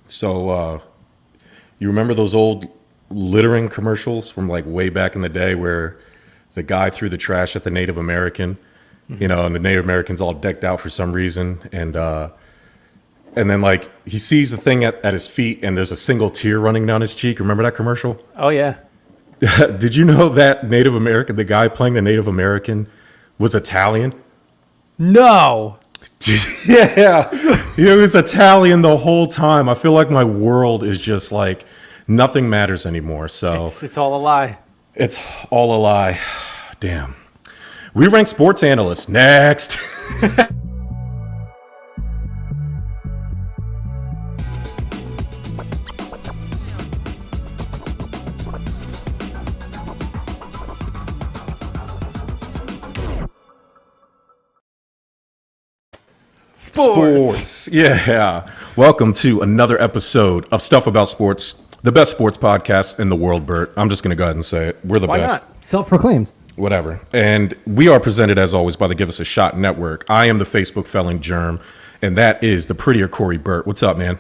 So, you remember those old littering commercials from like way back in the day where the guy threw the trash at the Native American, and the Native American's all decked out for some reason, and then like he sees the thing at his feet, and there's a single tear running down his cheek. Remember that commercial? Oh yeah. Did you know that Native American, the guy playing the Native American, was Italian? No. Yeah, he was Italian the whole time. I feel like my world is just like nothing matters anymore. So It's all a lie. it's all a lie. Damn. We rank sports analysts next. Sports. Yeah. Welcome to another episode of Stuff About Sports, the best sports podcast in the world, Bert. I'm just going to go ahead and say it. We're the Why best. not? Self-proclaimed. Whatever. And we are presented, as always, by the Give Us a Shot Network. I am the Facebook felon Jerm, and that is the prettier Corey Burt. What's up, man?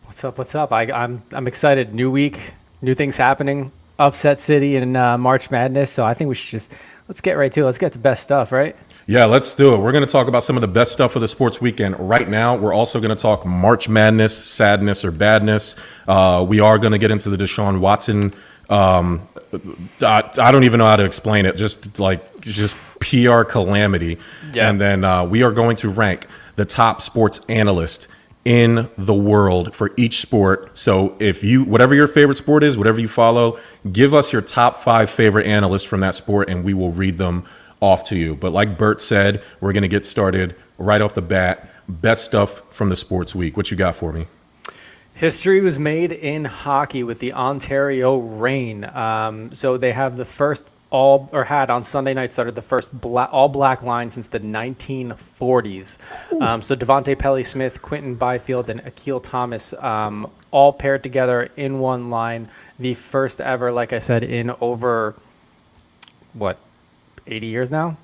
What's up? I'm excited. New week, new things happening. Upset City in March Madness. So I think we should let's get right to it. Let's get the best stuff, right? Yeah, let's do it. We're going to talk about some of the best stuff of the sports weekend right now. We're also going to talk March Madness, sadness or badness. We are going to get into the Deshaun Watson. I don't even know how to explain it. Just PR calamity. Yeah. And then we are going to rank the top sports analyst in the world for each sport. So if whatever your favorite sport is, whatever you follow, give us your top 5 favorite analysts from that sport and we will read them off to you. But like Bert said, we're going to get started right off the bat. Best stuff from the sports week. What you got for me? History was made in hockey with the Ontario Reign. So they have the first had on Sunday night started the first all black line since the 1940s. So Devontae Pelly-Smith, Quentin Byfield, and Akil Thomas all paired together in one line. The first ever, like I said, in over 80 years now.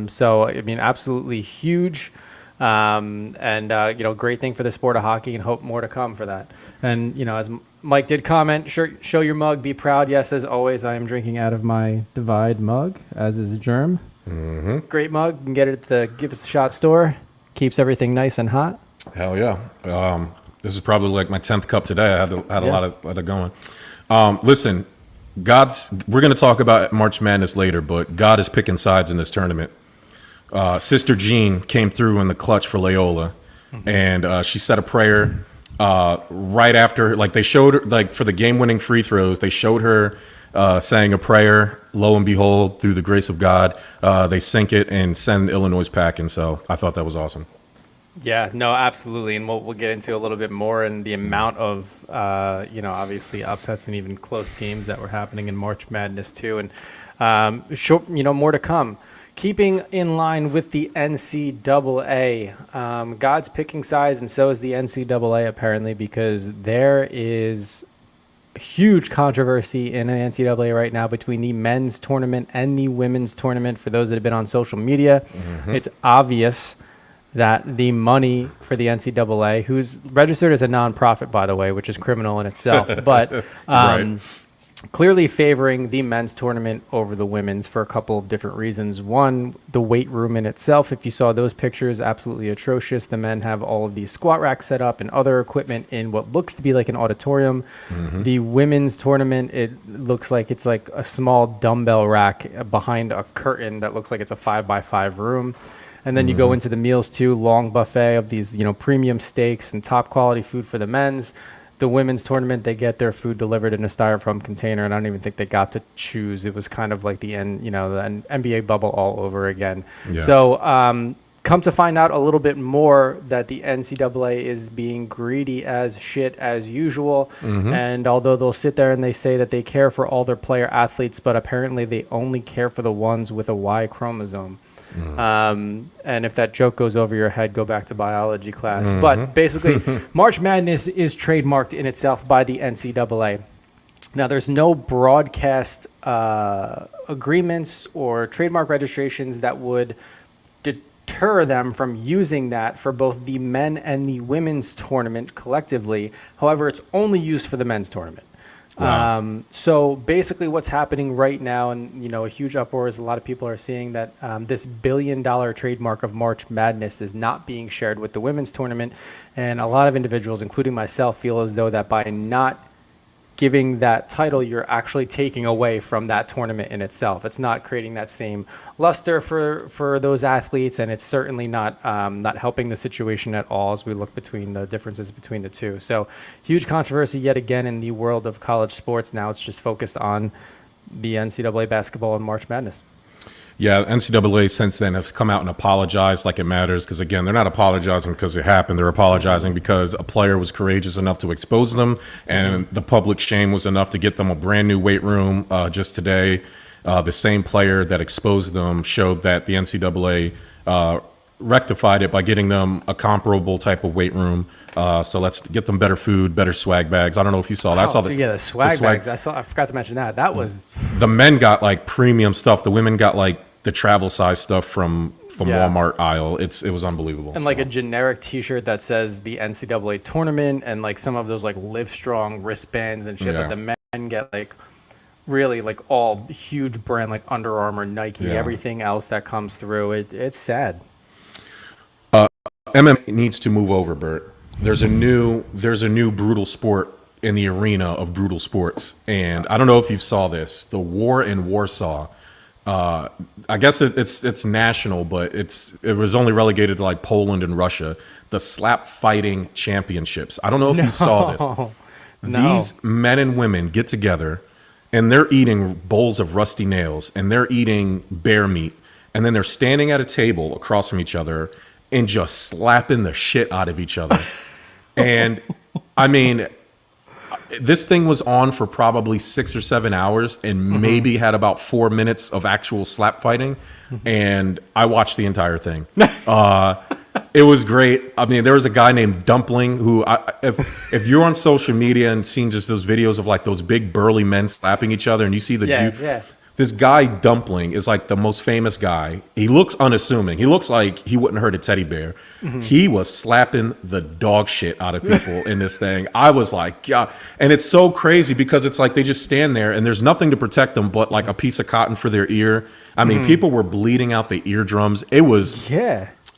So I mean, absolutely huge. Great thing for the sport of hockey, and hope more to come for that. And, as Mike did comment, show your mug, be proud. Yes, as always, I am drinking out of my Divide mug, as is Jerm. Mm-hmm. Great mug. You can get it at the Give Us a Shot store. Keeps everything nice and hot. Hell yeah. This is probably like my 10th cup today. I had a lot of going. Listen, we're going to talk about March Madness later, but God is picking sides in this tournament. Sister Jean came through in the clutch for Loyola, and she said a prayer right after. Like they showed her, like for the game-winning free throws, they showed her saying a prayer. Lo and behold, through the grace of God, they sink it and send Illinois packing. So I thought that was awesome. Yeah, no, absolutely, and we'll get into a little bit more and the amount of obviously upsets and even close games that were happening in March Madness too, and more to come. Keeping in line with the NCAA, God's picking sides, and so is the NCAA apparently, because there is huge controversy in the NCAA right now between the men's tournament and the women's tournament. For those that have been on social media, It's obvious that the money for the NCAA, who's registered as a nonprofit, by the way, which is criminal in itself, but Right. Clearly favoring the men's tournament over the women's for a couple of different reasons. One, the weight room in itself, if you saw those pictures, absolutely atrocious. The men have all of these squat racks set up and other equipment in what looks to be like an auditorium. The women's tournament, it looks like it's like a small dumbbell rack behind a curtain that looks like it's a 5x5 room. And then you go into the meals too, long buffet of these, premium steaks and top quality food for the men's. The women's tournament, they get their food delivered in a styrofoam container, and I don't even think they got to choose. It was kind of like the NBA bubble all over again. Yeah. So come to find out a little bit more that the NCAA is being greedy as shit as usual. And although they'll sit there and they say that they care for all their player athletes, but apparently they only care for the ones with a Y chromosome. And if that joke goes over your head, go back to biology class. But basically, March Madness is trademarked in itself by the NCAA. Now, there's no broadcast agreements or trademark registrations that would deter them from using that for both the men and the women's tournament collectively. However, it's only used for the men's tournament. Wow. So basically what's happening right now, and a huge uproar is a lot of people are seeing that this $1 billion trademark of March Madness is not being shared with the women's tournament. And a lot of individuals, including myself, feel as though that by not giving that title, you're actually taking away from that tournament in itself. It's not creating that same luster for those athletes, and it's certainly not helping the situation at all as we look between the differences between the two. So huge controversy yet again in the world of college sports. Now it's just focused on the NCAA basketball and March Madness. Yeah, NCAA since then has come out and apologized like it matters, because again, they're not apologizing because it happened. They're apologizing because a player was courageous enough to expose them, and the public shame was enough to get them a brand new weight room. Just today, the same player that exposed them showed that the NCAA rectified it by getting them a comparable type of weight room. So let's get them better food, better swag bags. I don't know if you saw that. I saw the swag bags. I forgot to mention that. That was the men got like premium stuff. The women got like the travel size stuff from Walmart aisle. It was unbelievable. And like a generic T-shirt that says the NCAA tournament, and like some of those like Live Strong wristbands and shit that the men get, like really like all huge brand like Under Armour, Nike, everything else that comes through. It's sad. MMA needs to move over, Bert. There's a new brutal sport in the arena of brutal sports, and I don't know if you saw this. The war in Warsaw. I guess it's national, but it was only relegated to like Poland and Russia. The slap fighting championships. I don't know if you saw this. No. These men and women get together, and they're eating bowls of rusty nails, and they're eating bear meat, and then they're standing at a table across from each other and just slapping the shit out of each other. And I mean, this thing was on for probably 6 or 7 hours and maybe had about 4 minutes of actual slap fighting. And I watched the entire thing. It was great. I mean, there was a guy named Dumpling who, if you're on social media and seen just those videos of like those big burly men slapping each other, and you see the dude, this guy Dumpling is like the most famous guy. He looks unassuming. He looks like he wouldn't hurt a teddy bear. He was slapping the dog shit out of people in this thing. I was like, God. And it's so crazy because it's like they just stand there and there's nothing to protect them but like a piece of cotton for their ear. I mean, people were bleeding out the eardrums. It was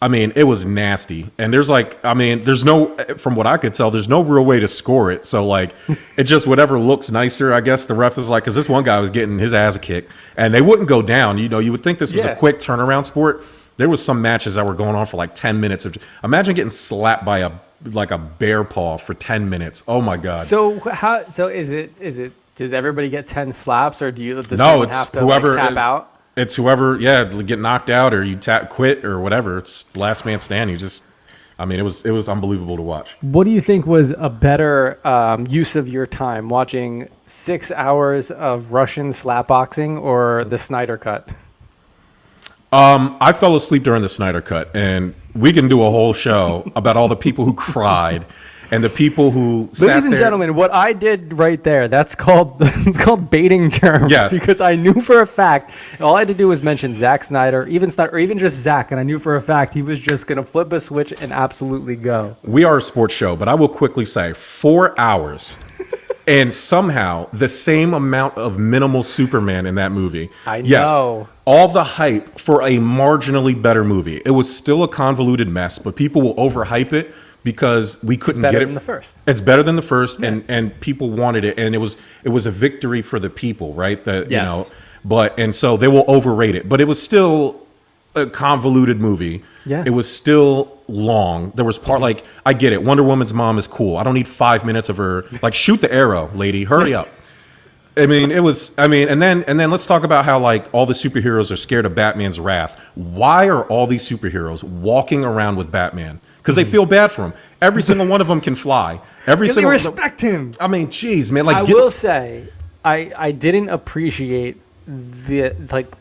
I mean, it was nasty. And there's like, I mean, there's no, from what I could tell, there's no real way to score it. So like, it just, whatever looks nicer, I guess the ref is like, because this one guy was getting his ass kicked and they wouldn't go down. You know, you would think this was a quick turnaround sport. There was some matches that were going on for like 10 minutes. Imagine getting slapped by a bear paw for 10 minutes. Oh my God. So is it, does everybody get 10 slaps, or does no, someone it's have to whoever tap out? It's whoever, get knocked out or you quit or whatever. It's the last man standing. I mean, it was unbelievable to watch. What do you think was a better use of your time, watching 6 hours of Russian slapboxing or the Snyder Cut? I fell asleep during the Snyder Cut, and we can do a whole show about all the people who cried and the people who Ladies and gentlemen, what I did right there, it's called baiting Jerm. Yes. Because I knew for a fact, all I had to do was mention Zack Snyder, or even just Zack, and I knew for a fact he was just going to flip a switch and absolutely go. We are a sports show, but I will quickly say 4 hours and somehow the same amount of minimal Superman in that movie. I know. Yes, all the hype for a marginally better movie. It was still a convoluted mess, but people will overhype it because we couldn't get it. It's better than the first. It's better than the first, and people wanted it, and it was a victory for the people, right? And so they will overrate it, but it was still a convoluted movie. Yeah. It was still long. There was like, I get it. Wonder Woman's mom is cool. I don't need 5 minutes of her. Like, shoot the arrow, lady. Hurry up. And then let's talk about how like all the superheroes are scared of Batman's wrath. Why are all these superheroes walking around with Batman? Because they feel bad for him. Every single one of them can fly. They respect him. I mean, geez, man. Like, I will say, I didn't appreciate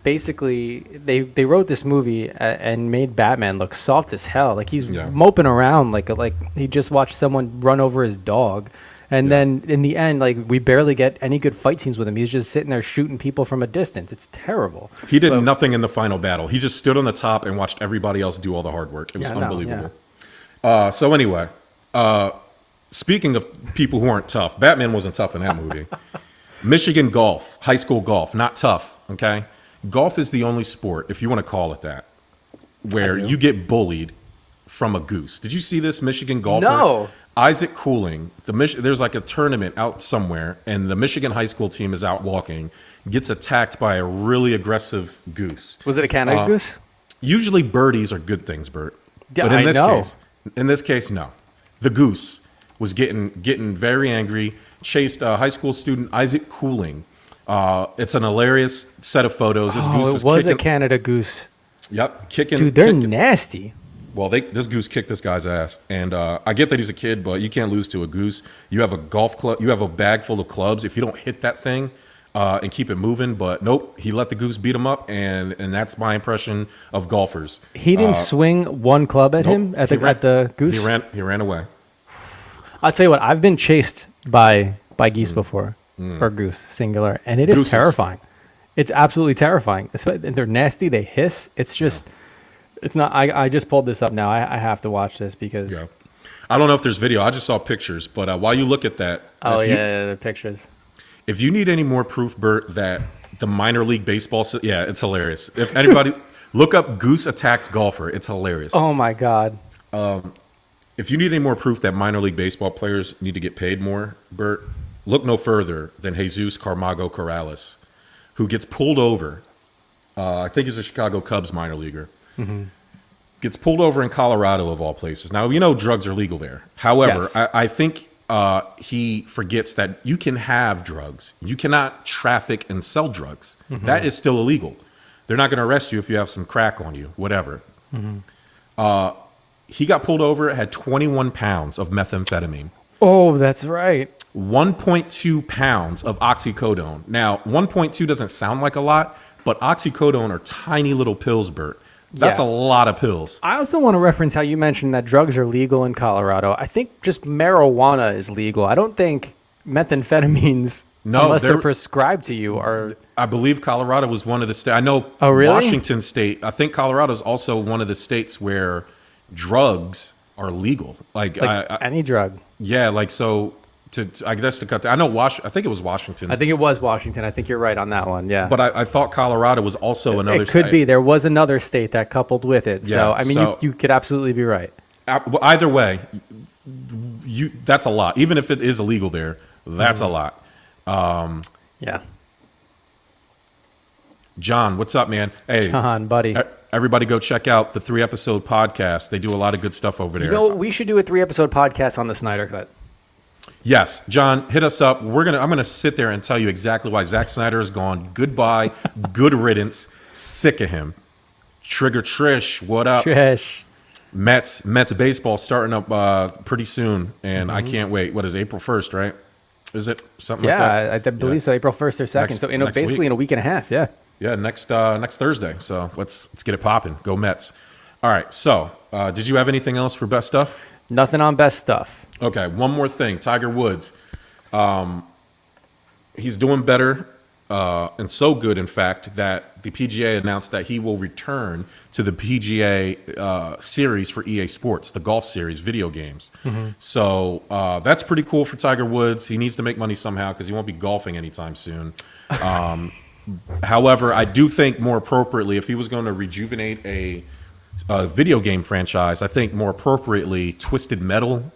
basically they wrote this movie and made Batman look soft as hell. Like he's Yeah. moping around like he just watched someone run over his dog. And then in the end, like we barely get any good fight scenes with him. He's just sitting there shooting people from a distance. It's terrible. He did nothing in the final battle. He just stood on the top and watched everybody else do all the hard work. It was unbelievable. So anyway, speaking of people who aren't tough, Batman wasn't tough in that movie. Michigan golf, high school golf, not tough, okay? Golf is the only sport, if you want to call it that, where you get bullied from a goose. Did you see this Michigan golfer? No. Isaac Cooling, there's like a tournament out somewhere, and the Michigan high school team is out walking, gets attacked by a really aggressive goose. Was it a Canada goose? Usually birdies are good things, Bert. Yeah, But I in this case, no. The goose was getting very angry, chased a high school student, Isaac Cooling. It's an hilarious set of photos. This goose was kicking, a Canada goose. Yep, kicking. Dude, they're kicking. nasty. Well, this goose kicked this guy's ass, and I get that he's a kid, but you can't lose to a goose. You have a golf club, you have a bag full of clubs. If you don't hit that thing and keep it moving, but nope, he let the goose beat him up, and that's my impression of golfers. He didn't swing one club at him at the goose. He ran away. I'll tell you what, I've been chased by geese before, or goose singular, and it is terrifying. It's absolutely terrifying. They're nasty. They hiss. It's just. It's not. I just pulled this up now. I have to watch this because. Yeah. I don't know if there's video. I just saw pictures. But while you look at that. The pictures. If you need any more proof, Bert, that the minor league baseball. Yeah, it's hilarious. If anybody look up Goose Attacks Golfer, it's hilarious. Oh my God. If you need any more proof that minor league baseball players need to get paid more, Bert, look no further than Jesus Carmago Corrales, who gets pulled over. I think he's a Chicago Cubs minor leaguer. Mm-hmm. Gets pulled over in Colorado, of all places. Now, drugs are legal there. However, Yes. I think he forgets that you can have drugs. You cannot traffic and sell drugs. Mm-hmm. That is still illegal. They're not going to arrest you if you have some crack on you, whatever. Mm-hmm. He got pulled over, had 21 pounds of methamphetamine. Oh, that's right. 1.2 pounds of oxycodone. Now, 1.2 doesn't sound like a lot, but oxycodone are tiny little pills, Bert. That's a lot of pills. I also want to reference how you mentioned that drugs are legal in Colorado. I think just marijuana is legal. I don't think methamphetamines, unless they're prescribed to you, are. I believe Colorado was one of the states. I know Washington State. I think Colorado is also one of the states where drugs are legal. Like any drug. Yeah, like so. I guess to cut. I know I think it was Washington. I think it was Washington. I think you're right on that one. Yeah. But I thought Colorado was also another. It could state. be. There was another state that coupled with it. Yeah, so I mean, you could absolutely be right. Either way, that's a lot. Even if it is illegal there, that's a lot. Yeah. John, what's up, man? Hey, John, buddy. Everybody go check out the 3-episode podcast. They do a lot of good stuff over there. We should do a 3-episode podcast on the Snyder Cut. Yes, John, hit us up. I'm gonna sit there and tell you exactly why Zack Snyder is gone. Goodbye, good riddance. Sick of him. Trigger Trish, what up? Trish. Mets baseball starting up pretty soon, and I can't wait. What is it, April 1st, right? Is it something like that? I believe so. April 1st or 2nd. So basically in a week and a half. Yeah. Yeah, next Thursday. So let's get it popping. Go Mets. All right. So did you have anything else for best stuff? Nothing on best stuff. Okay, one more thing. Tiger Woods. He's doing better, and so good, in fact, that the PGA announced that he will return to the PGA series for EA Sports, the golf series, video games. Mm-hmm. So that's pretty cool for Tiger Woods. He needs to make money somehow because he won't be golfing anytime soon. However, I do think more appropriately, if he was going to rejuvenate a video game franchise, I think more appropriately Twisted Metal,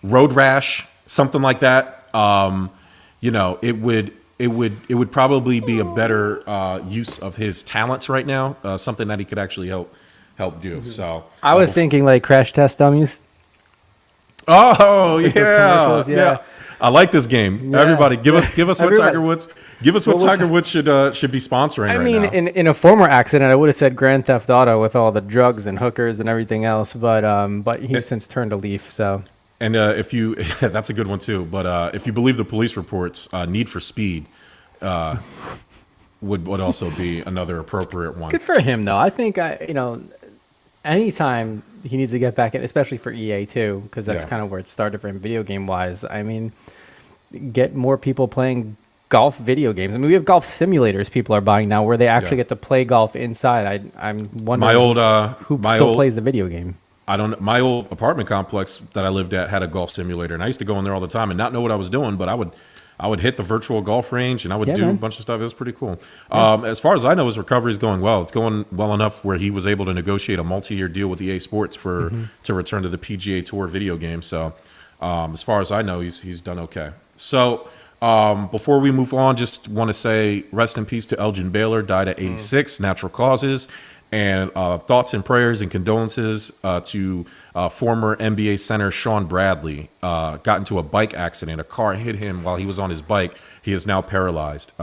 Road Rash, something like that. It would probably be a better use of his talents right now. Something that he could actually help do. So I was thinking like Crash Test Dummies. Oh Those commercials, yeah. I like this game. Yeah. Everybody, give us what Tiger Woods. Give us what Tiger Woods should be sponsoring. I right mean, now. in a former accident, I would have said Grand Theft Auto with all the drugs and hookers and everything else, but he's since turned a leaf. So, and if you, that's a good one too. But if you believe the police reports, Need for Speed would also be another appropriate one. Good for him, though. I think anytime he needs to get back in, especially for EA too, because that's kind of where it started for him, video game wise. I mean, get more people playing golf video games. I mean, we have golf simulators people are buying now where they actually get to play golf inside. I'm wondering who still plays the video game. I don't know. My old apartment complex that I lived at had a golf simulator, and I used to go in there all the time and not know what I was doing, but I would hit the virtual golf range and I would do a bunch of stuff. It was pretty cool. As far as I know, his recovery is going well. It's going well enough where he was able to negotiate a multi-year deal with EA Sports to return to the PGA Tour video game. So as far as I know, he's done okay. So before we move on, just want to say rest in peace to Elgin Baylor, died at 86, natural causes. And thoughts and prayers and condolences to former NBA center Sean Bradley. Got into a bike accident. A car hit him while he was on his bike. He is now paralyzed.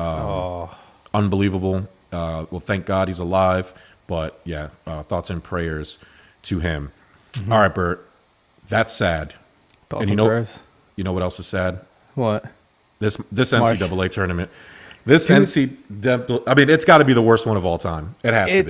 Unbelievable. Well, thank God he's alive. But yeah, thoughts and prayers to him. All right, Bert. That's sad. Thoughts and prayers. You know what else is sad? What? This NCAA tournament. This NCAA, I mean, it's got to be the worst one of all time. It has to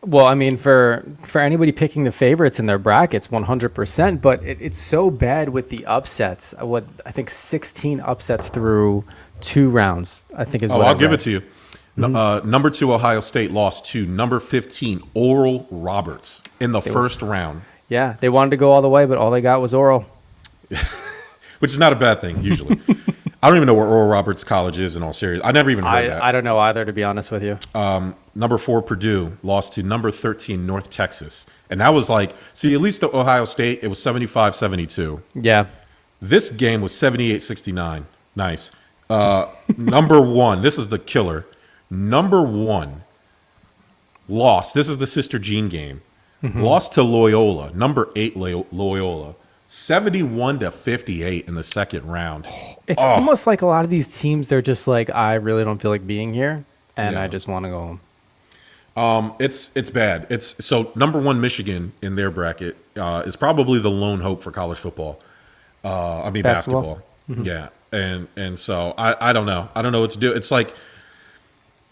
be. Well, I mean, for anybody picking the favorites in their brackets, 100%. But it's so bad with the upsets. I think 16 upsets through 2 rounds. I think is. I'll give it to you. Number 2 Ohio State lost to number 15 Oral Roberts in the first round. Yeah, they wanted to go all the way, but all they got was Oral. Which is not a bad thing usually. I don't even know where Oral Roberts College is in all seriousness. I never even heard that. I don't know either, to be honest with you. Number 4 Purdue lost to number 13 North Texas. And that was like, see, at least the Ohio State, it was 75-72. Yeah. This game was 78-69. Nice. Number 1, this is the killer. Number 1 lost. This is the Sister Jean game. Lost to Loyola. Number 8 Loyola. 71-58 in the second round. It's almost like a lot of these teams, they're just like, I really don't feel like being here, and I just want to go home. It's bad. So number 1 Michigan in their bracket is probably the lone hope for college football. Basketball. Yeah, and so I don't know. I don't know what to do. It's like,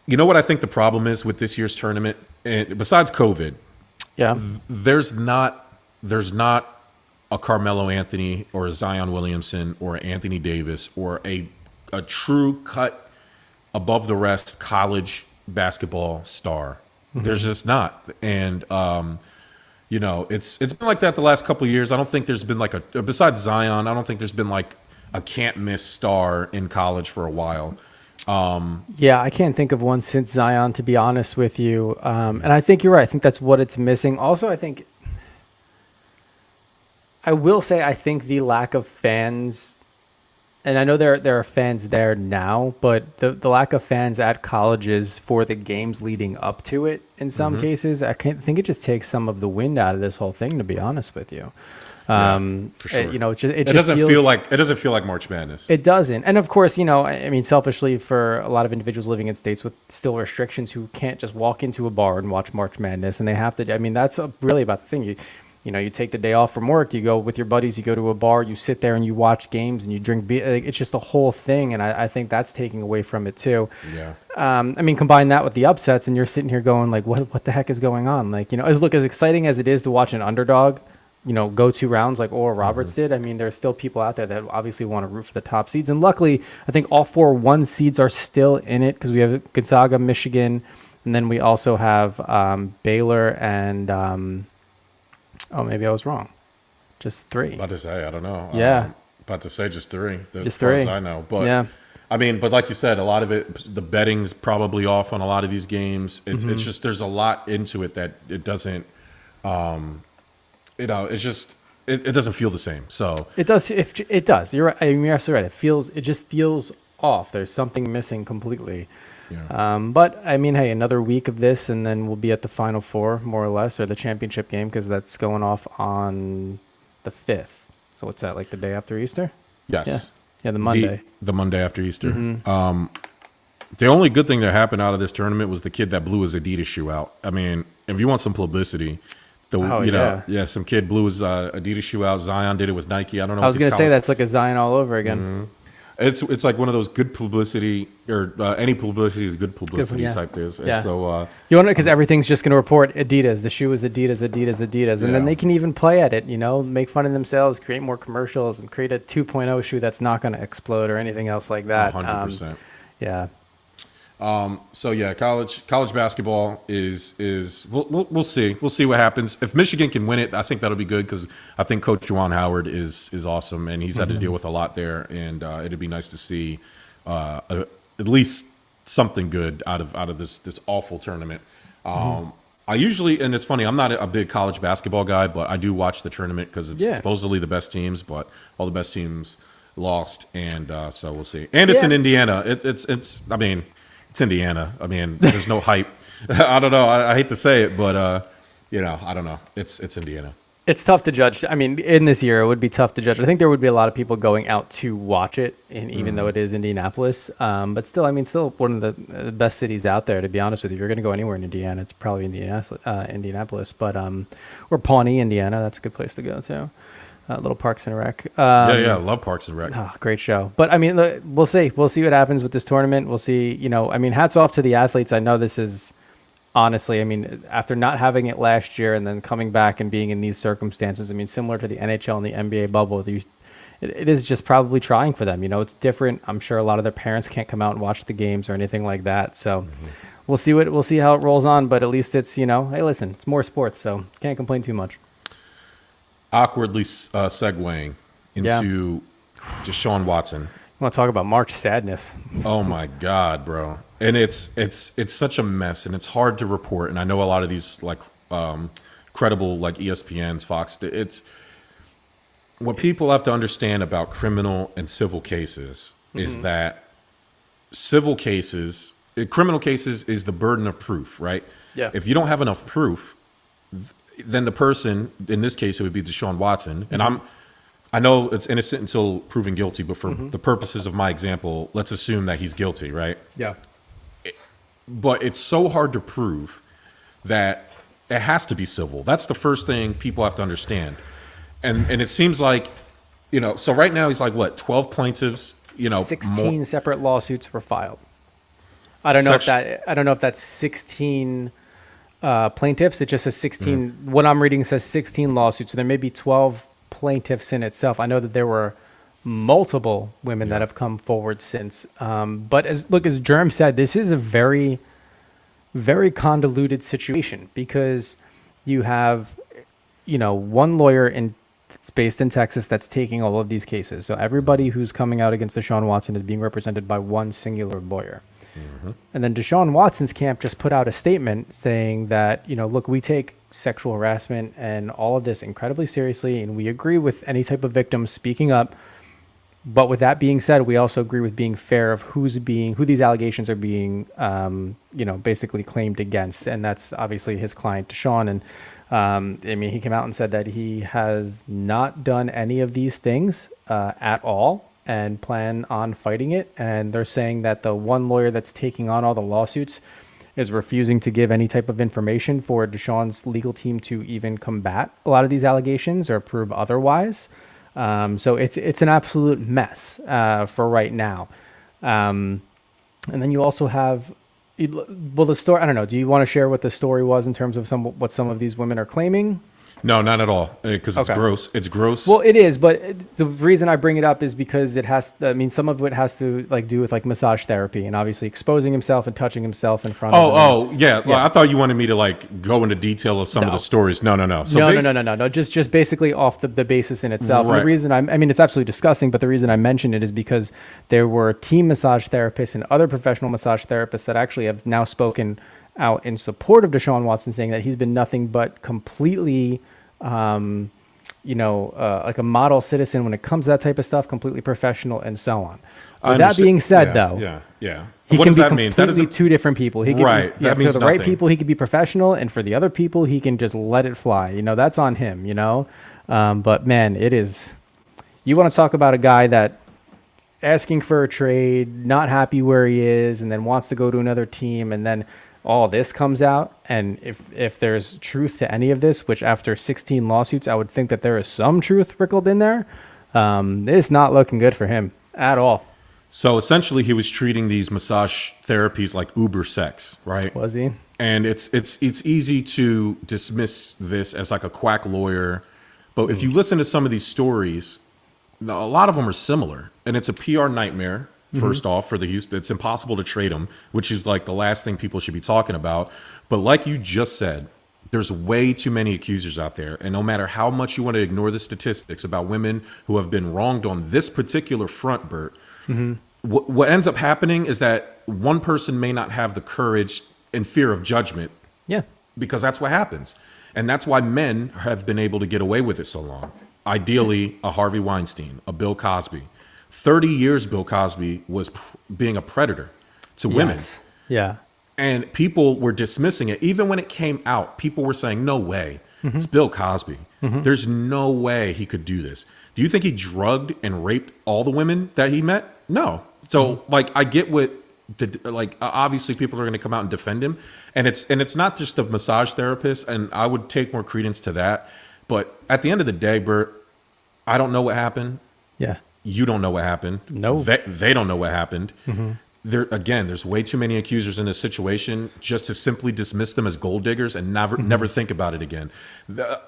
you know what I think the problem is with this year's tournament, and besides COVID, there's not a Carmelo Anthony or a Zion Williamson or Anthony Davis or a true cut above the rest college basketball star. There's just not. And, it's been like that the last couple of years. I don't think there's been besides Zion, I don't think there's been like a can't miss star in college for a while. I can't think of one since Zion, to be honest with you. And I think you're right. I think that's what it's missing. Also, I will say I think the lack of fans, and I know there are fans there now, but the lack of fans at colleges for the games leading up to it in some cases, I think it just takes some of the wind out of this whole thing, to be honest with you. For sure. It doesn't feel like March Madness. It doesn't. And of course, selfishly for a lot of individuals living in states with still restrictions who can't just walk into a bar and watch March Madness, and they have to, that's really about the thing. You take the day off from work, you go with your buddies, you go to a bar, you sit there and you watch games and you drink beer. It's just a whole thing, and I think that's taking away from it too. Yeah. Combine that with the upsets, and you're sitting here going like, what the heck is going on? As exciting as it is to watch an underdog, go 2 rounds like Oral Roberts did. There's still people out there that obviously want to root for the top seeds, and luckily, I think all 4 1 seeds are still in it because we have Gonzaga, Michigan, and then we also have Baylor and. Maybe I was wrong. Just 3. About to say, I don't know. Yeah. About to say just 3. Just 3. As far as I know. But but like you said, a lot of it, the betting's probably off on a lot of these games. It's just, there's a lot into it that it doesn't, it's just, it doesn't feel the same. So it does. It does. You're right. You're absolutely right. It just feels off. There's something missing completely. Yeah. But hey, another week of this, and then we'll be at the Final Four, more or less, or the championship game, because that's going off on the 5th. So what's that, like the day after Easter? Yes. Yeah, the Monday. The Monday after Easter. The only good thing that happened out of this tournament was the kid that blew his Adidas shoe out. If you want some publicity, some kid blew his Adidas shoe out. Zion did it with Nike. I don't know. I was going to say that's like a Zion all over again. It's like one of those good publicity, or any publicity is good publicity yeah. type things. Yeah. And so You want to, because everything's just going to report Adidas. The shoe is Adidas, Adidas, Adidas, and then Yeah. they can even play at it. Make fun of themselves, create more commercials, and create a 2.0 shoe that's not going to explode or anything else like that. 100%. Yeah. So yeah, college basketball is we'll see what happens. If Michigan can win it, I think that'll be good, because I think Coach Juwan Howard is awesome, and he's had to deal with a lot there, and it'd be nice to see at least something good out of this awful tournament. I usually, and it's funny, I'm not a big college basketball guy, but I do watch the tournament because it's supposedly the best teams, but all the best teams lost, and so we'll see. And it's in Indiana. I mean, it's Indiana. I mean, there's no hype. I don't know. I hate to say it, but I don't know. It's Indiana. It's tough to judge. I mean, in this year, it would be tough to judge. I think there would be a lot of people going out to watch it, and even though it is Indianapolis. But still, still one of the best cities out there, to be honest with you. If you're going to go anywhere in Indiana, it's probably Indianapolis. But or Pawnee, Indiana. That's a good place to go, too. Little Parks and Rec. I love Parks and Rec. Oh, great show. But look, we'll see. We'll see what happens with this tournament. We'll see. Hats off to the athletes. I know this is honestly, after not having it last year and then coming back and being in these circumstances, similar to the NHL and the NBA bubble, it is just probably trying for them. It's different. I'm sure a lot of their parents can't come out and watch the games or anything like that. So we'll see how it rolls on. But at least it's, hey, listen, it's more sports, so can't complain too much. Awkwardly segueing into Deshaun Watson. You want to talk about March sadness? Oh my God, bro! And it's such a mess, and it's hard to report. And I know a lot of these credible ESPN's, Fox. It's what people have to understand about criminal and civil cases is that criminal cases is the burden of proof, right? Yeah. If you don't have enough proof, then the person, in this case, it would be Deshaun Watson. And I know it's innocent until proven guilty, but for the purposes of my example, let's assume that he's guilty, right? Yeah. But it's so hard to prove that it has to be civil. That's the first thing people have to understand. And it seems like, so right now he's 12 plaintiffs, 16 separate lawsuits were filed. I don't know if that's 16 plaintiffs. It just says 16. What I'm reading says 16 lawsuits. So there may be 12 plaintiffs in itself. I know that there were multiple women that have come forward since. But as Jerm said, this is a very, very convoluted situation, because you have, one lawyer it's based in Texas that's taking all of these cases. So everybody who's coming out against Deshaun Watson is being represented by one singular lawyer. And then Deshaun Watson's camp just put out a statement saying that, look, we take sexual harassment and all of this incredibly seriously, and we agree with any type of victim speaking up. But with that being said, we also agree with being fair of who these allegations are being, basically claimed against. And that's obviously his client, Deshaun. And he came out and said that he has not done any of these things at all, and plan on fighting it. And they're saying that the one lawyer that's taking on all the lawsuits is refusing to give any type of information for Deshaun's legal team to even combat a lot of these allegations or prove otherwise. So it's an absolute mess for right now. And then you also have, the story, I don't know, do you want to share what the story was in terms of what some of these women are claiming? No, not at all, because it's gross. It's gross. Well, it is, but the reason I bring it up is because it has. Some of it has to do with massage therapy, and obviously exposing himself and touching himself in front of. Oh, yeah. Well, I thought you wanted me to go into detail of some of the stories. No. So No. Just basically off the basis in itself. Right. The reason it's absolutely disgusting, but the reason I mentioned it is because there were team massage therapists and other professional massage therapists that actually have now spoken out in support of Deshaun Watson, saying that he's been nothing but completely, like a model citizen when it comes to that type of stuff, completely professional and so on. With that being said, though, He what can does be that mean? completely two different people. He can right. For that means the nothing. right people, he could be professional, and for the other people, he can just let it fly. That's on him. But man, it is. You want to talk about a guy that asking for a trade, not happy where he is, and then wants to go to another team, and then all this comes out. And if there's truth to any of this, which after 16 lawsuits, I would think that there is some truth sprinkled in there, it's not looking good for him at all. So essentially, he was treating these massage therapies like Uber sex, right? Was he? And it's easy to dismiss this as like a quack lawyer, but if you listen to some of these stories, a lot of them are similar, and it's a PR nightmare. First off, for the Houston, it's impossible to trade them, which is like the last thing people should be talking about. But like you just said, there's way too many accusers out there, and no matter how much you want to ignore the statistics about women who have been wronged on this particular front, Bert, what ends up happening is that one person may not have the courage and fear of judgment. Yeah. Because that's what happens. And that's why men have been able to get away with it so long. Ideally, a Harvey Weinstein, a Bill Cosby. 30 years Bill Cosby was being a predator to women. Yes. Yeah. And people were dismissing it. Even when it came out, people were saying, no way. It's Bill Cosby. There's no way he could do this. Do you think he drugged and raped all the women that he met? No. So, like, I get what, obviously people are going to come out and defend him. And it's not just the massage therapist, and I would take more credence to that. But at the end of the day, Bert, I don't know what happened. Yeah. You don't know what happened. No. They don't know what happened. There's way too many accusers in this situation just to simply dismiss them as gold diggers and never think about it again.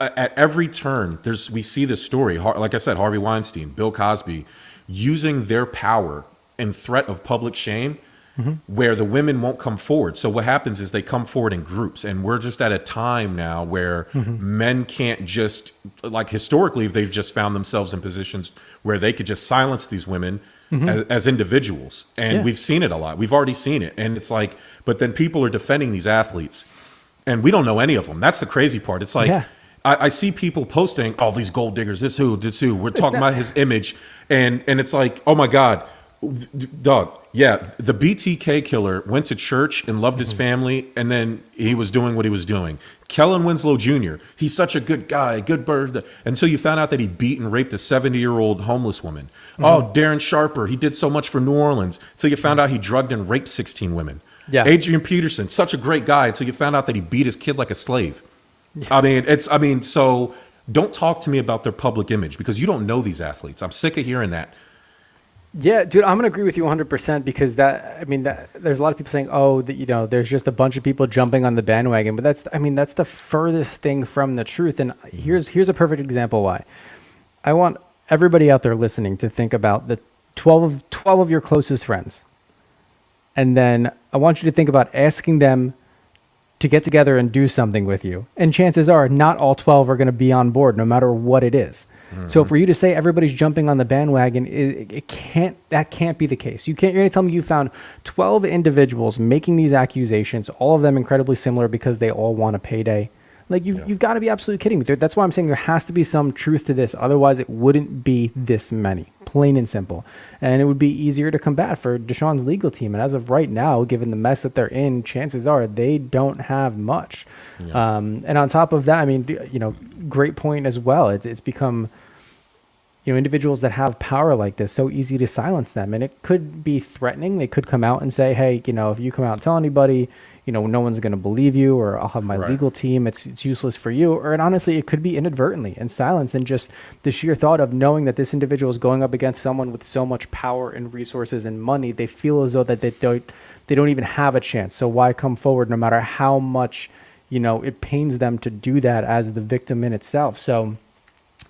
At every turn, we see this story. Like I said, Harvey Weinstein, Bill Cosby, using their power and threat of public shame where the women won't come forward. So what happens is they come forward in groups, and we're just at a time now where men can't just, like historically, they've just found themselves in positions where they could just silence these women as individuals. And we've seen it a lot. We've already seen it. And it's like, but then people are defending these athletes, and we don't know any of them. That's the crazy part. It's like, I see people posting, oh, these gold diggers, this who. We're talking about his image. And it's like, oh my God, dog. Yeah, the BTK killer went to church and loved his family, and then he was doing what he was doing. Kellen Winslow Jr., he's such a good guy, good bird, until you found out that he beat and raped a 70-year-old homeless woman. Oh, Darren Sharper, he did so much for New Orleans, until you found out he drugged and raped 16 women. Yeah. Adrian Peterson, such a great guy, until you found out that he beat his kid like a slave. So don't talk to me about their public image, because you don't know these athletes. I'm sick of hearing that. Yeah, dude, I'm going to agree with you 100% because there's a lot of people saying, oh, that, there's just a bunch of people jumping on the bandwagon, but that's the furthest thing from the truth. And here's a perfect example why. I want everybody out there listening to think about the 12 of your closest friends. And then I want you to think about asking them to get together and do something with you. And chances are not all 12 are going to be on board, no matter what it is. So for you to say everybody's jumping on the bandwagon, that can't be the case. You're going to tell me you found 12 individuals making these accusations, all of them incredibly similar because they all want a payday. Like you've got to be absolutely kidding me. That's why I'm saying there has to be some truth to this. Otherwise it wouldn't be this many, plain and simple. And it would be easier to combat for Deshaun's legal team. And as of right now, given the mess that they're in, chances are they don't have much. Yeah. And on top of that, great point as well. It's become, individuals that have power like this, so easy to silence them. And it could be threatening. They could come out and say, hey, if you come out and tell anybody, no one's going to believe you, or I'll have my legal team. It's useless for you. Or honestly, it could be inadvertently and silence, and just the sheer thought of knowing that this individual is going up against someone with so much power and resources and money, they feel as though that they don't even have a chance. So why come forward, no matter how much, it pains them to do that as the victim in itself. So,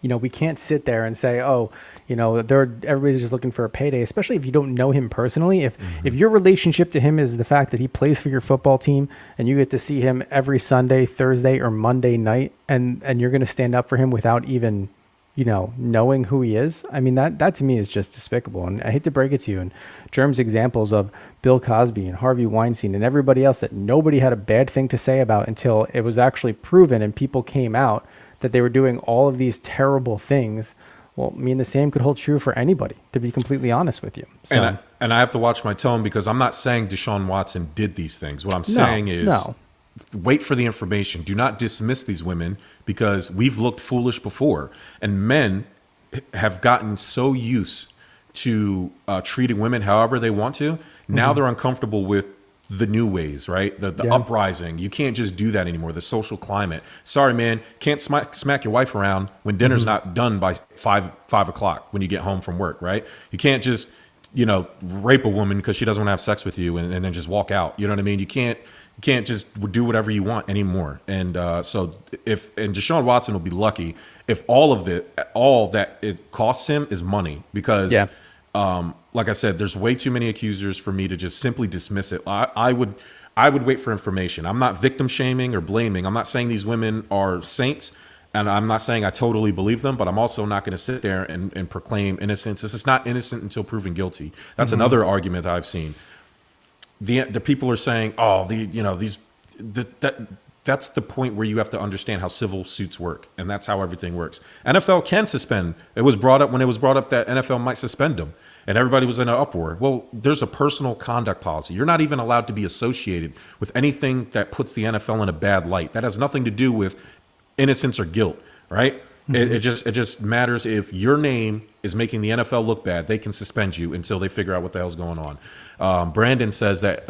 we can't sit there and say, oh, everybody's just looking for a payday, especially if you don't know him personally. If your relationship to him is the fact that he plays for your football team and you get to see him every Sunday, Thursday, or Monday night, and you're going to stand up for him without even, knowing who he is. That to me is just despicable. And I hate to break it to you. And Jerm's examples of Bill Cosby and Harvey Weinstein and everybody else that nobody had a bad thing to say about until it was actually proven and people came out that they were doing all of these terrible things. Well, the same could hold true for anybody, to be completely honest with you. So, and I have to watch my tone, because I'm not saying Deshaun Watson did these things. What I'm saying is wait for the information. Do not dismiss these women, because we've looked foolish before. And men have gotten so used to treating women however they want to. Now they're uncomfortable with the new ways, right? The uprising. You can't just do that anymore. The social climate. Sorry, man. Can't smack your wife around when dinner's not done by 5 o'clock when you get home from work, right? You can't just rape a woman because she doesn't want to have sex with you and then just walk out. You know what I mean? You can't just do whatever you want anymore. And so Deshaun Watson will be lucky if all that it costs him is money, because like I said, there's way too many accusers for me to just simply dismiss it. I would wait for information. I'm not victim shaming or blaming. I'm not saying these women are saints, and I'm not saying I totally believe them, but I'm also not going to sit there and proclaim innocence. This is not innocent until proven guilty. That's another argument that I've seen. The people are saying, that's the point where you have to understand how civil suits work, and that's how everything works. NFL can suspend. It was brought up that NFL might suspend them, and everybody was in an uproar. Well, there's a personal conduct policy. You're not even allowed to be associated with anything that puts the NFL in a bad light. That has nothing to do with innocence or guilt, right? It just matters if your name is making the NFL look bad. They can suspend you until they figure out what the hell's going on. Brandon says that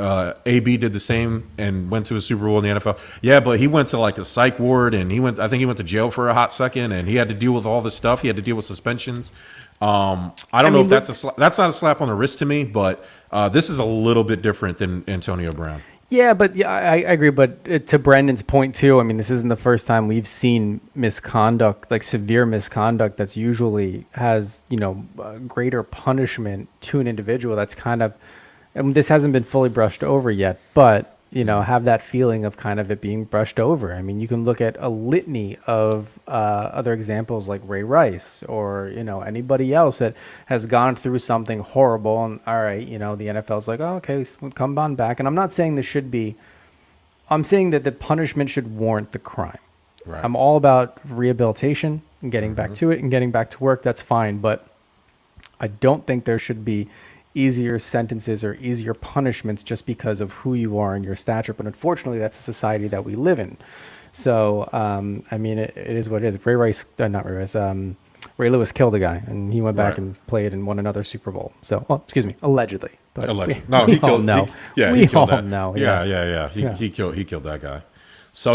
AB did the same and went to a Super Bowl in the NFL. Yeah, but he went to like a psych ward, and I think he went to jail for a hot second, and he had to deal with all this stuff. He had to deal with suspensions. I don't know if that's not a slap on the wrist to me, but this is a little bit different than Antonio Brown. Yeah, but I agree. But to Brendan's point too, I mean, this isn't the first time we've seen misconduct, like severe misconduct, that's usually has greater punishment to an individual. That's kind of, and this hasn't been fully brushed over yet, but have that feeling of kind of it being brushed over. I mean, you can look at a litany of other examples like Ray Rice or, anybody else that has gone through something horrible. And all right, the NFL's like, oh, okay, come on back. And I'm not saying I'm saying that the punishment should warrant the crime. Right. I'm all about rehabilitation and getting back to it and getting back to work. That's fine. But I don't think there should be easier sentences or easier punishments just because of who you are and your stature. But unfortunately, that's a society that we live in. So, I mean, it is what it is. Ray Lewis killed a guy, and he went back and played and won another Super Bowl. So, allegedly. But allegedly. He killed that. He killed that guy. So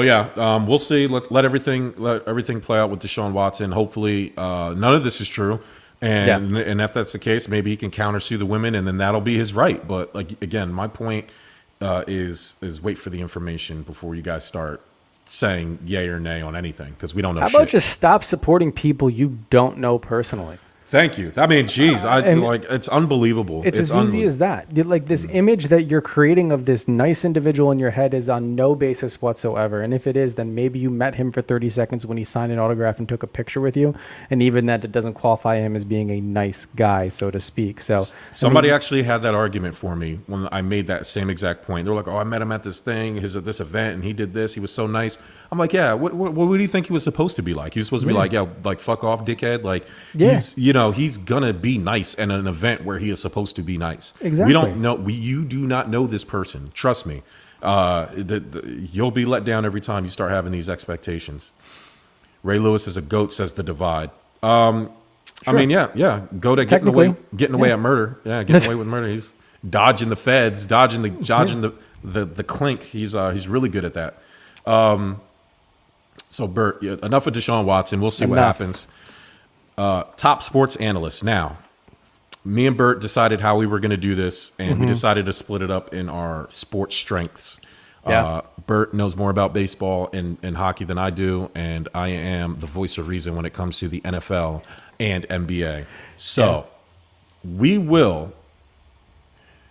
we'll see. Let everything play out with Deshaun Watson. Hopefully, none of this is true. And if that's the case, maybe he can countersue the women, and then that'll be his right. But again, my point is wait for the information before you guys start saying yay or nay on anything, because we don't know. How about just stop supporting people you don't know personally? Thank you. I mean, geez, it's unbelievable. It's as easy as that. Like, this image that you're creating of this nice individual in your head is on no basis whatsoever. And if it is, then maybe you met him for 30 seconds when he signed an autograph and took a picture with you. And even that, it doesn't qualify him as being a nice guy, so to speak. So somebody actually had that argument for me when I made that same exact point. They're like, oh, I met him at this thing, this event, and he did this. He was so nice. I'm like, yeah, what do you think he was supposed to be like? He was supposed to be like, yeah, like, fuck off, dickhead. Like, he's gonna be nice at an event where he is supposed to be nice. Exactly. We don't know. You do not know this person. Trust me. You'll be let down every time you start having these expectations. Ray Lewis is a goat, says the Divide. Sure. I mean, go to getting away at murder. Yeah, getting away with murder. He's dodging the feds, dodging the clink. He's really good at that. So Bert, enough of Deshaun Watson. We'll see what happens. Top sports analysts. Now, me and Bert decided how we were going to do this, and we decided to split it up in our sports strengths. Bert knows more about baseball and hockey than I do, and I am the voice of reason when it comes to the NFL and NBA. So we will.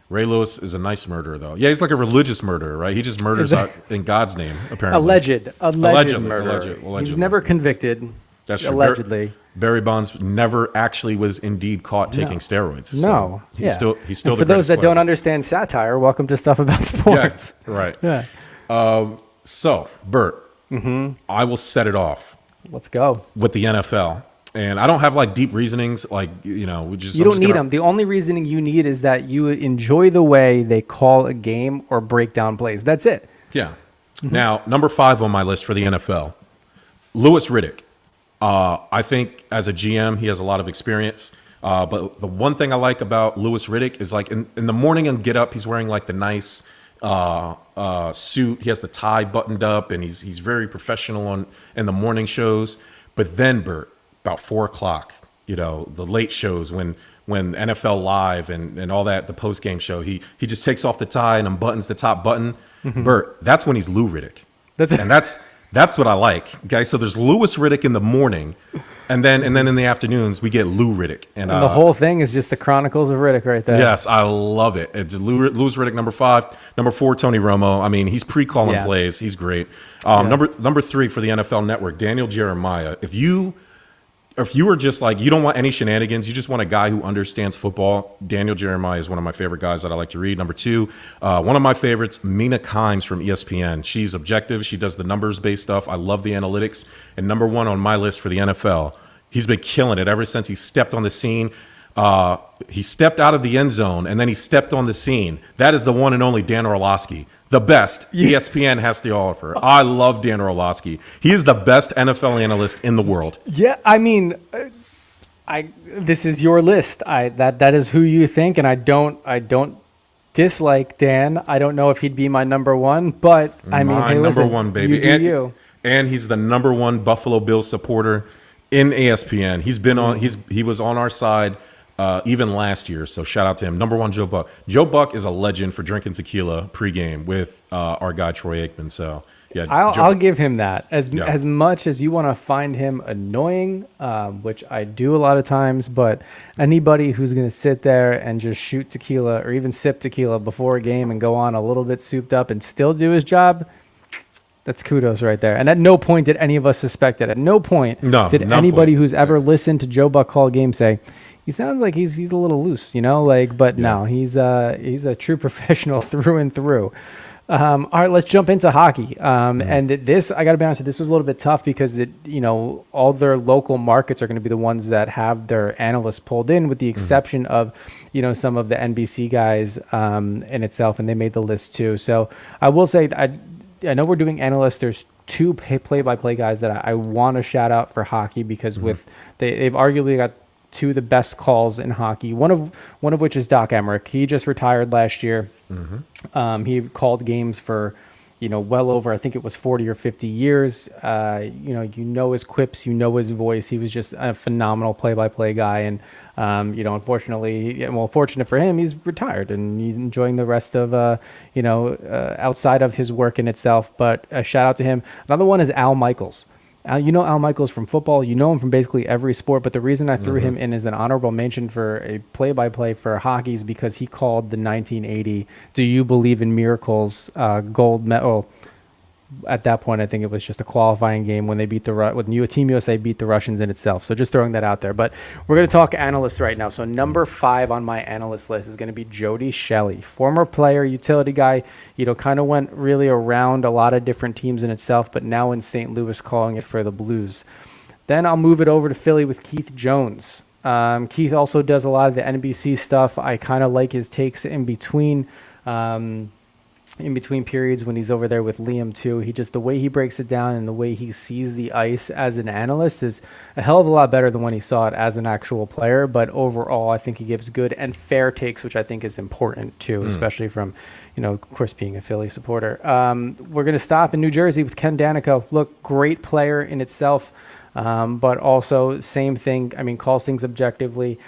Ray Lewis is a nice murderer, though. Yeah, he's like a religious murderer, right? He just murders out in God's name, apparently. Alleged murderer. He was never convicted. That's true. Allegedly. Barry Bonds never actually was indeed caught taking steroids. So he's still and for those that don't understand satire, welcome to Stuff About Sports. Yeah, right. Yeah. So, Bert, I will set it off. Let's go. With the NFL. And I don't have like deep reasonings, like, we just. You don't need them. The only reasoning you need is that you enjoy the way they call a game or break down plays. That's it. Yeah. Now, number 5 on my list for the NFL, Louis Riddick. I think as a GM, he has a lot of experience. But the one thing I like about Louis Riddick is, like, in the morning and get up, he's wearing like the nice suit. He has the tie buttoned up, and he's very professional in the morning shows. But then, Bert, about 4 o'clock, the late shows when when NFL Live and all that, the post game show, he just takes off the tie and unbuttons the top button. Bert, that's when he's Lou Riddick. That's what I like. Okay, so there's Louis Riddick in the morning, and then in the afternoons we get Lou Riddick, and the whole thing is just the Chronicles of Riddick right there. Yes, I love it. It's Louis Riddick, number 5, number 4, Tony Romo. I mean, he's pre-calling plays. He's great. Number 3 for the NFL Network, Daniel Jeremiah. If you are just like, you don't want any shenanigans, you just want a guy who understands football, Daniel Jeremiah is one of my favorite guys that I like to read. Number 2, one of my favorites, Mina Kimes from ESPN. She's objective. She does the numbers-based stuff. I love the analytics. And number 1 on my list for the NFL, he's been killing it ever since he stepped on the scene. He stepped out of the end zone, and then he stepped on the scene. That is the one and only Dan Orlovsky. The best ESPN has to offer. I love Dan Orlovsky. He is the best NFL analyst in the world. Yeah, I mean, this is your list. That is who you think, and I don't dislike Dan. I don't know if he'd be my number 1, but I mean, hey, listen, number 1, baby. And he's the number 1 Buffalo Bills supporter in ESPN. He's been on. He was on our side. Even last year, so shout out to him. Number 1, Joe Buck. Joe Buck is a legend for drinking tequila pregame with our guy Troy Aikman. So yeah, I'll give him that. As much as you want to find him annoying, which I do a lot of times, but anybody who's going to sit there and just shoot tequila or even sip tequila before a game and go on a little bit souped up and still do his job, that's kudos right there. And at no point did any of us suspect it. At no point did anybody who's ever listened to Joe Buck call a game say, he sounds like he's a little loose, but no, he's a true professional through and through. All right, let's jump into hockey. And this, I got to be honest, this was a little bit tough because all their local markets are going to be the ones that have their analysts pulled in, with the exception of, some of the NBC guys in itself, and they made the list too. So I will say, I know we're doing analysts. There's 2 play-by-play guys that I want to shout out for hockey because they've arguably got 2 of the best calls in hockey. One of which is Doc Emmerich. He just retired last year. He called games for, well over, I think it was 40 or 50 years. His quips, his voice. He was just a phenomenal play-by-play guy. And, unfortunately, fortunate for him, he's retired and he's enjoying the rest of, outside of his work in itself. But a shout out to him. Another one is Al Michaels. Al Michaels from football. You know him from basically every sport, but the reason I threw him in as an honorable mention for a play-by-play for hockey is because he called the 1980 "Do You Believe in Miracles" gold medal. At that point, I think it was just a qualifying game when they beat Team USA beat the Russians in itself. So just throwing that out there. But we're going to talk analysts right now. So number 5 on my analyst list is going to be Jody Shelley, former player, utility guy. Kind of went really around a lot of different teams in itself, but now in St. Louis calling it for the Blues. Then I'll move it over to Philly with Keith Jones. Keith also does a lot of the NBC stuff. I kind of like his takes in between periods when he's over there with Liam too. The way he breaks it down and the way he sees the ice as an analyst is a hell of a lot better than when he saw it as an actual player. But overall, I think he gives good and fair takes, which I think is important too, especially from, of course, being a Philly supporter. We're going to stop in New Jersey with Ken Danico. Look, great player in itself, but also same thing. I mean, calls things objectively.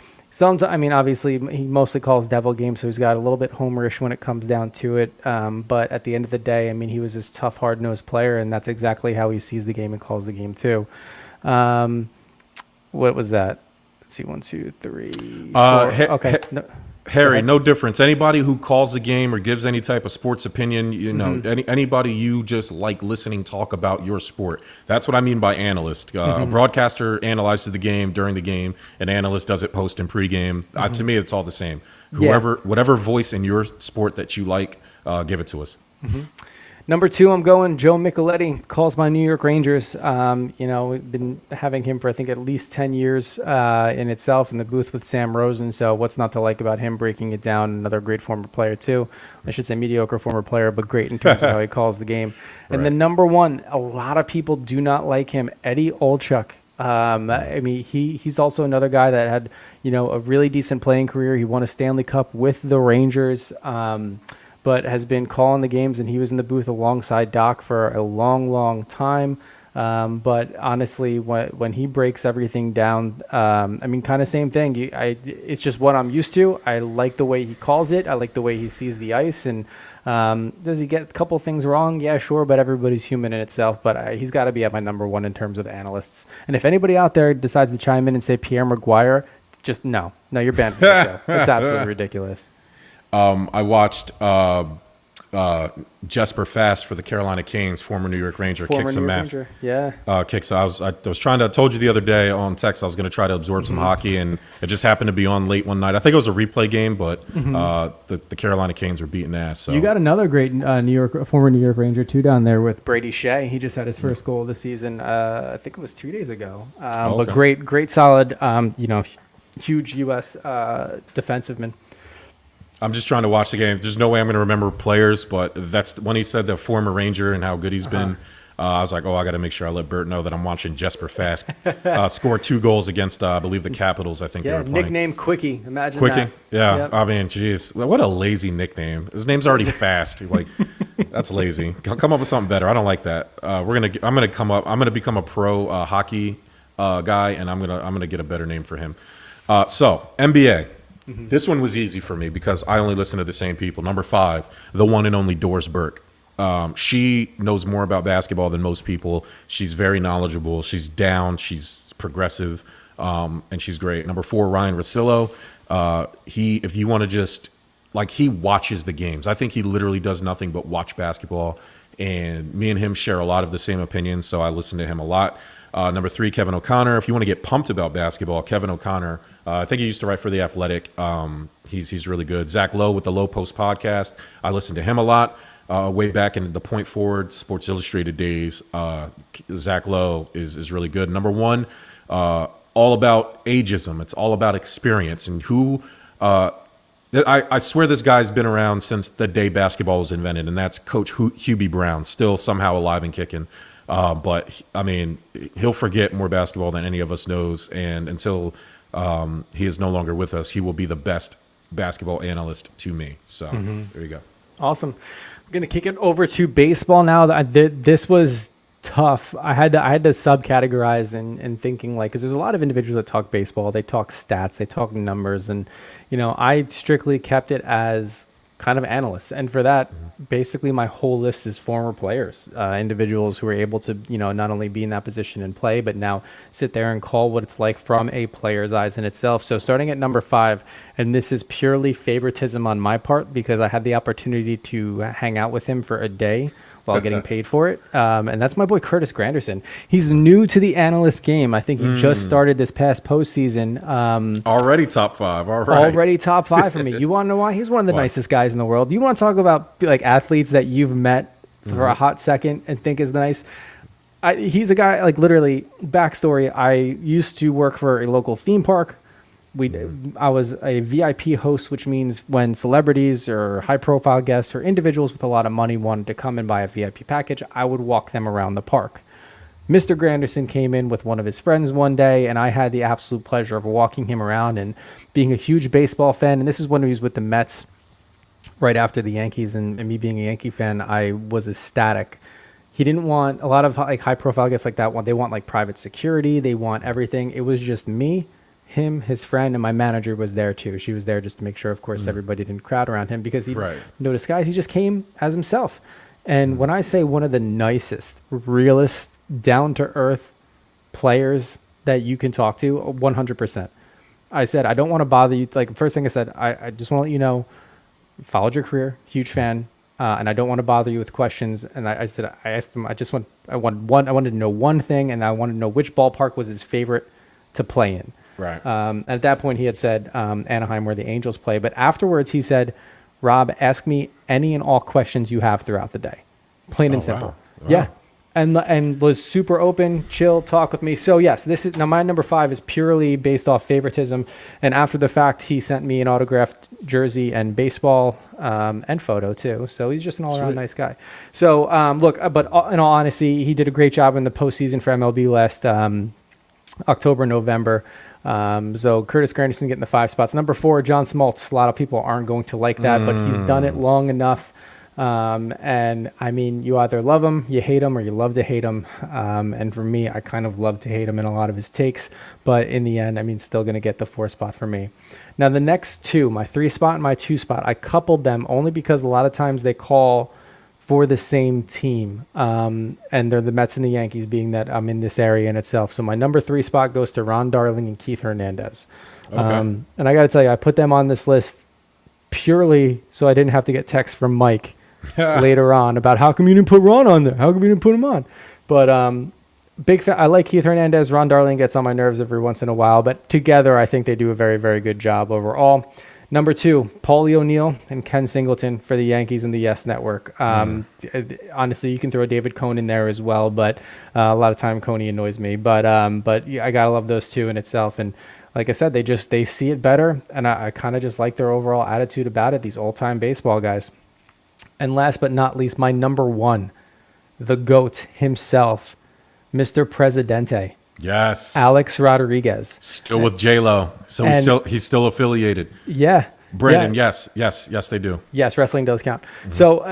Obviously, he mostly calls devil games, so he's got a little bit homerish when it comes down to it. But at the end of the day, he was this tough, hard-nosed player, and that's exactly how he sees the game and calls the game too. What was that? Let's see, 1, 2, 3, 4. Okay. Harry, no difference. Anybody who calls the game or gives any type of sports opinion, anybody you just like listening talk about your sport. That's what I mean by analyst. A broadcaster analyzes the game during the game. An analyst does it post and pregame. To me, it's all the same. Whatever voice in your sport that you like, give it to us. Number 2, I'm going Joe Micheletti, calls my New York Rangers. We've been having him for, I think, at least 10 years in itself in the booth with Sam Rosen. So what's not to like about him breaking it down? Another great former player, too. I should say mediocre former player, but great in terms of how he calls the game. And then number 1, a lot of people do not like him, Eddie Olczyk. He's also another guy that had, a really decent playing career. He won a Stanley Cup with the Rangers. But has been calling the games, and he was in the booth alongside Doc for a long, long time. But honestly, when he breaks everything down, I mean, kind of same thing. It's just what I'm used to. I like the way he calls it. I like the way he sees the ice. And does he get a couple things wrong? Yeah, sure. But everybody's human in itself. But he's got to be at my number one in terms of analysts. And if anybody out there decides to chime in and say Pierre Maguire, just no, you're banned from the show. It's absolutely ridiculous. I watched Jesper Fast for the Carolina Kings, former New York Ranger, kick some ass. Yeah. I was trying to. I told you the other day on text I was going to try to absorb some hockey, and it just happened to be on late one night. I think it was a replay game, but the Carolina Kings were beating ass. So you got another great former New York Ranger too down there with Brady Shea. He just had his first goal of the season. I think it was 2 days ago. But great, solid. Huge U.S. defensiveman. I'm just trying to watch the game. There's no way I'm going to remember players, but that's when he said the former Ranger and how good he's been. I was like, I got to make sure I let Bert know that I'm watching Jesper Fast score 2 goals against, I believe, the Capitals. I think they were playing. Nickname Quickie. Imagine Quickie. that. Yeah. Yep. I mean, geez, what a lazy nickname. His name's already Fast. Like, that's lazy. Come up with something better. I don't like that. I'm gonna become a pro hockey guy, and I'm gonna get a better name for him. So NBA. This one was easy for me because I only listen to the same people. Number 5, the one and only Doris Burke. She knows more about basketball than most people. She's very knowledgeable. She's down. She's progressive, and she's great. Number 4, Ryan Russillo. If you want to just he watches the games. I think he literally does nothing but watch basketball. And me and him share a lot of the same opinions, so I listen to him a lot. Number 3, Kevin O'Connor. If you want to get pumped about basketball, Kevin O'Connor. I think he used to write for The Athletic. He's really good. Zach Lowe with the Low Post podcast. I listen to him a lot. Way back in the Point Forward Sports Illustrated days, Zach Lowe is really good. Number 1, all about ageism. It's all about experience and who. I swear this guy's been around since the day basketball was invented, and that's Coach Hubie Brown, still somehow alive and kicking. But I mean, he'll forget more basketball than any of us knows, and until he is no longer with us, he will be the best basketball analyst to me. So there you go. Awesome. I'm gonna kick it over to baseball now. This was tough. I had to subcategorize and thinking because there's a lot of individuals that talk baseball. They talk stats. They talk numbers, and I strictly kept it as kind of analysts. And for that, basically my whole list is former players, individuals who are able to, not only be in that position and play, but now sit there and call what it's like from a player's eyes in itself. So starting at number 5, and this is purely favoritism on my part because I had the opportunity to hang out with him for a day while getting paid for it. And that's my boy, Curtis Granderson. He's new to the analyst game. I think he just started this past postseason. Already top 5. All right. Already top 5 for me. You want to know why? He's one of the nicest guys in the world. You want to talk about athletes that you've met for a hot second and think is nice? He's a guy, literally, backstory. I used to work for a local theme park. I was a VIP host, which means when celebrities or high-profile guests or individuals with a lot of money wanted to come and buy a VIP package, I would walk them around the park. Mr. Granderson came in with one of his friends one day, and I had the absolute pleasure of walking him around and being a huge baseball fan. And this is when he was with the Mets right after the Yankees, and me being a Yankee fan, I was ecstatic. He didn't want a lot of high-profile guests like that. They want private security. They want everything. It was just me, him, his friend, and my manager was there too. She was there just to make sure, of course, everybody didn't crowd around him because he no disguise. He just came as himself. And when I say one of the nicest, realest, down-to-earth players that you can talk to, 100%. I said, I don't want to bother you. First thing I said, I just want to let you know, followed your career, huge fan, and I don't want to bother you with questions. And I asked him, I wanted to know one thing, and I wanted to know which ballpark was his favorite to play in. Right. At that point, he had said Anaheim, where the Angels play. But afterwards, he said, Rob, ask me any and all questions you have throughout the day. Plain and simple. Wow. Yeah. And was super open, chill, talk with me. So, yes, this is now my number 5 is purely based off favoritism. And after the fact, he sent me an autographed jersey and baseball and photo, too. So he's just an all-around nice guy. So, look, but in all honesty, he did a great job in the postseason for MLB last October, November. So Curtis Granderson getting the 5 spots. Number 4, John Smoltz. A lot of people aren't going to like that, but he's done it long enough And I mean, you either love him, you hate him, or you love to hate him. And for me, I kind of love to hate him in a lot of his takes. But in the end, I mean, still going to get the 4 spot for me. Now, the next 2, my 3 spot and my 2 spot, I coupled them only because a lot of times they call for the same team. And they're the Mets and the Yankees, being that I'm in this area in itself. So my number 3 spot goes to Ron Darling and Keith Hernandez. Okay. And I got to tell you, I put them on this list purely so I didn't have to get texts from Mike later on about how come you didn't put Ron on there? How come you didn't put him on? But big fan. I like Keith Hernandez. Ron Darling gets on my nerves every once in a while, but together I think they do a very, very good job overall. Number 2, Paulie O'Neill and Ken Singleton for the Yankees and the Yes Network. Honestly, you can throw David Cone in there as well, but a lot of time Coney annoys me. But yeah, I gotta love those 2 in itself. And like I said, they see it better, and I kind of just like their overall attitude about it. These all-time baseball guys. And last but not least, my number 1, the GOAT himself, Mr. Presidente. Yes. Alex Rodriguez. Still with J-Lo. So he's still affiliated. Yeah. Brandon, yeah. yes, they do. Yes, wrestling does count. So,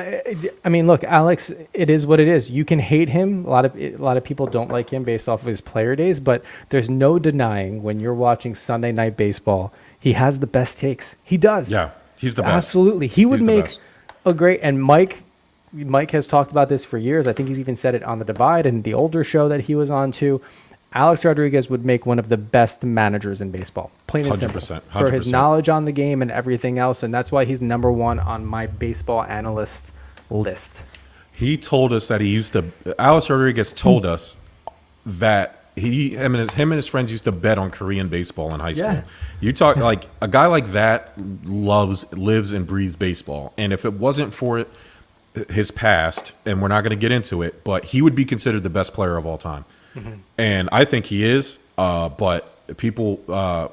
I mean, look, Alex, it is what it is. You can hate him. A lot of people don't like him based off of his player days, but there's no denying when you're watching Sunday Night Baseball, he has the best takes. He does. Yeah, he's the best. Absolutely. He would He's the make best. a great, and Mike has talked about this for years. I think he's even said it on The Divide and the older show that he was on too. Alex Rodriguez would make one of the best managers in baseball, plain and simple, 100%. for his knowledge on the game and everything else. And that's why he's number 1 on my baseball analyst list. He told us that Alex Rodriguez told us that him and his friends used to bet on Korean baseball in high school. Yeah. You talk like a guy like that lives and breathes baseball. And if it wasn't for his past, and we're not going to get into it, but he would be considered the best player of all time. Mm-hmm. And I think he is, but people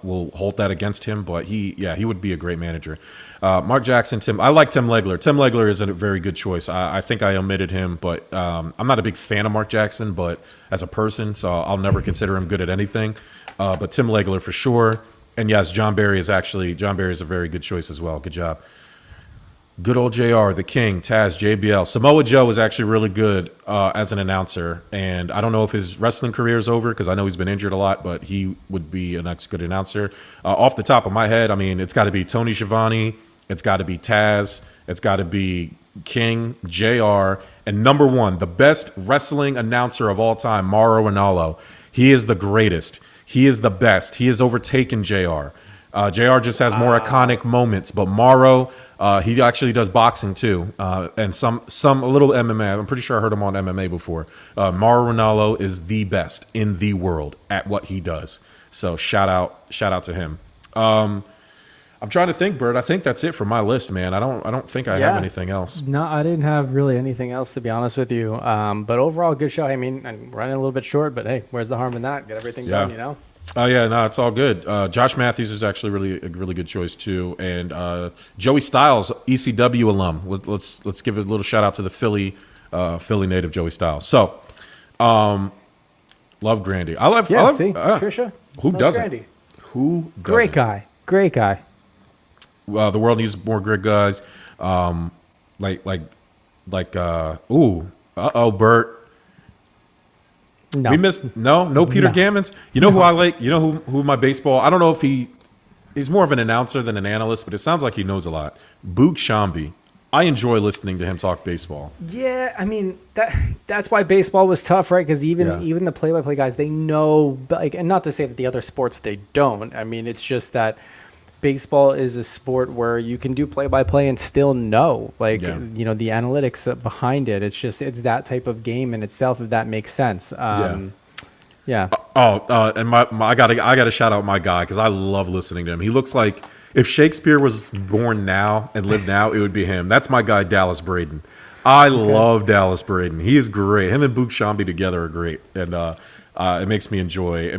will hold that against him. But he would be a great manager. Mark Jackson, I like Tim Legler. Tim Legler is a very good choice. I think I omitted him, but I'm not a big fan of Mark Jackson, but as a person, so I'll never consider him good at anything. But Tim Legler for sure. And yes, John Barry is a very good choice as well. Good job. Good old JR, the King, Taz, JBL. Samoa Joe is actually really good as an announcer. And I don't know if his wrestling career is over because I know he's been injured a lot, but he would be a next good announcer. Off the top of my head, I mean, it's got to be Tony Schiavone. It's got to be Taz. It's got to be King, JR. And number 1, the best wrestling announcer of all time, Mauro Ranallo. He is the greatest. He is the best. He has overtaken JR. JR just has more iconic moments, but Mauro, he actually does boxing too, and some a little MMA. I'm pretty sure I heard him on MMA before. Mauro Ranallo is the best in the world at what he does. So shout out to him. I'm trying to think, Bert. I think that's it for my list, man. I don't think I have anything else. No, I didn't have really anything else, to be honest with you. But overall, good show. I mean, I'm running a little bit short, but hey, where's the harm in that? Get everything done, you know? Oh yeah, no, it's all good. Josh Matthews is actually a really good choice too, and Joey Styles, ECW alum. Let's give a little shout out to the Philly native Joey Styles. So, love Grandy. I love Trisha. Who doesn't? Grandy. Who doesn't? Great guy. The world needs more great guys. Bert. No. We missed no Peter Gammons. You know who I like? You know who my baseball? I don't know if he's more of an announcer than an analyst, but it sounds like he knows a lot. Boog Shambi. I enjoy listening to him talk baseball. Yeah, I mean that's why baseball was tough, right? Because even the play-by-play guys, they know, like, and not to say that the other sports they don't. I mean, it's just that baseball is a sport where you can do play-by-play and still know, like, the analytics behind it. It's that type of game in itself, if that makes sense. And I gotta shout out my guy because I love listening to him. He looks like if Shakespeare was born now and lived now, it would be him. That's my guy, Dallas Braden. I love Dallas Braden. He is great. Him and Boog Shambi together are great, and it makes me enjoy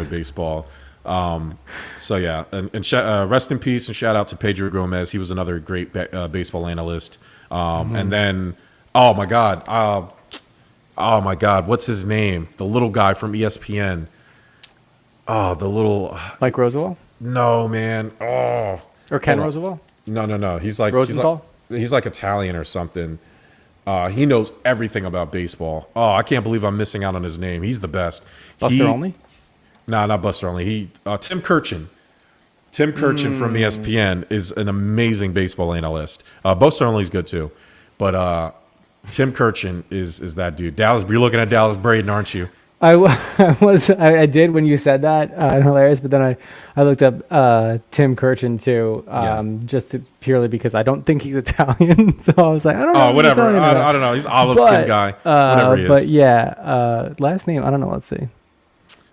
baseball. And rest in peace and shout out to Pedro Gomez. He was another great baseball analyst. And then, oh my God, what's his name? The little guy from ESPN. Mike Roosevelt? No, man. Oh, or Ken Roosevelt? No. He's like Rosenthal. he's like Italian or something. He knows everything about baseball. Oh, I can't believe I'm missing out on his name. He's the best. Buster Olney? Nah, not Buster Olney. Tim Kirchin. Tim Kirchin from ESPN is an amazing baseball analyst. Buster Olney's good too, but Tim Kirchin is that dude. Dallas, you're looking at Dallas Braden, aren't you? I did when you said that, hilarious. But then I looked up Tim Kirchin too, purely because I don't think he's Italian. So I was like, I don't know. Whatever. I don't know. He's olive skin guy. Whatever he is. But yeah, last name I don't know. Let's see.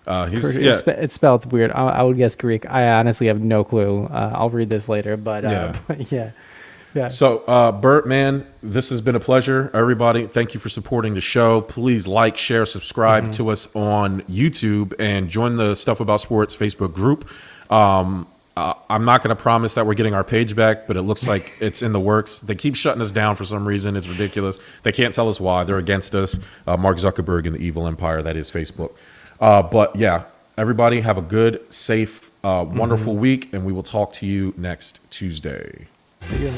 It's spelled weird. I would guess Greek. I honestly have no clue. I'll read this later. But yeah. So, Bert, man, this has been a pleasure. Everybody, thank you for supporting the show. Please like, share, subscribe to us on YouTube, and join the Stuff About Sports Facebook group. I'm not going to promise that we're getting our page back, but it looks like it's in the works. They keep shutting us down for some reason. It's ridiculous. They can't tell us why. They're against us. Mark Zuckerberg and the evil empire that is Facebook. But yeah, everybody have a good, safe, wonderful week, and we will talk to you next Tuesday. See you.